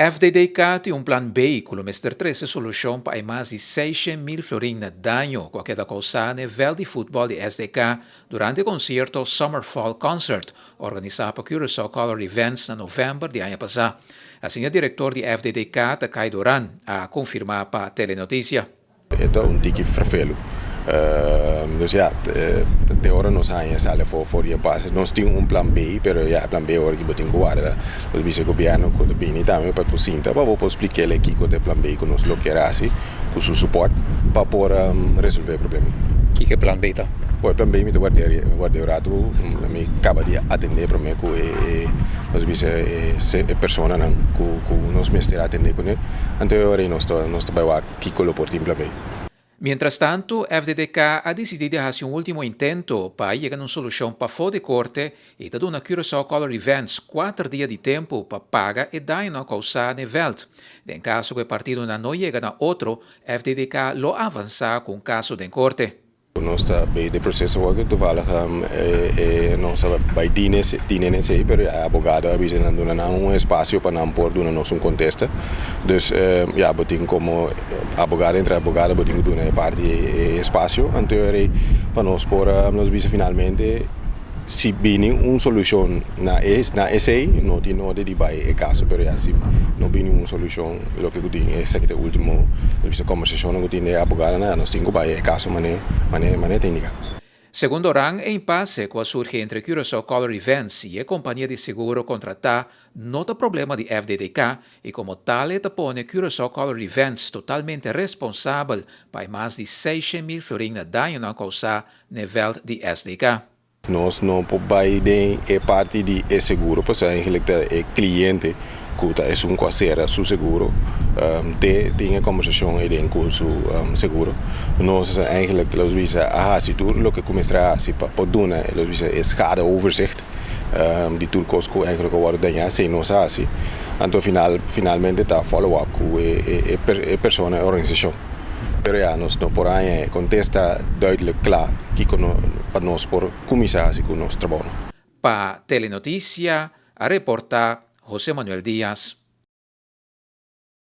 FDDK tem um plano B, com o Mr. 13 solução para mais de 600 mil florins de dano com a causada no nível de futebol de SDK durante o concerto Summer Fall Concert, organizado por Curaçao Color Events em novembro do ano passado. Assim, o diretor de FDDK, Takay Duran, a confirmar para a Telenotícia. É um tique vervelho. Dus ja, teoren nos gaan sale voor je basis. Nós temos plan B, pero ja, plan B hoor je moet guardar. Os vice-governo com o bem também para pocinta, para vou explicar aqui com o plan B com nós lo que era assim, com seu suporte para poder resolver o problema. Que plan B tá? O plan B me guardar me acaba de atender para mim com os vice persona com nós mestre atender com ele. Anterior nós trabalhamos aqui com o portinho plan B. Mientras tanto, FDDK ha decidido hacer un último intento para llegar a una solución para fora de corte y dar una Curaçao Color Events 4 días de tiempo para pagar y daño causado en el veld. En caso que el partido no llegue a otro, FDDK lo avanza con caso de corte. Nós está bem de processo agora, toevallig nós bij dienen sei, pero a abogada avisa não espaço para não pôr dona nós contesta. Dus ja, botin como abogada entre abogada botin dona parte espaço, anterior para nós pôr nós visa finalmente se viene uma solução na essay, não tem nada de vai caso, pero já se não viene uma solução, o que eu tenho é essa último, essa conversação que eu tenho a abogada, nós temos vai caso maneira técnica. Segundo Rang, el impasse que surge entre Curaçao Color Events y la compañía de seguro contratada no es problema de FDDK y como tal te pone Curaçao Color Events totalmente responsable por más de 600 mil florins de daño causado a nível de SDK. Nós não podemos parte de seguro, porque eigenlijk o cliente que é coaseira seu seguro, tem a conversação aí com o seguro. Nós eigenlijk los visa se tudo o que começará se para dar los visa schade overzicht, die toerkosten eigenlijk worden danjado sem nós assim. Então finalmente está follow up com a pessoa a organização. Pero ja, nós não podemos contestar duidelijk klaar que para nós por começar com nosso trabalho. Para Telenotícia, a reportar José Manuel Díaz.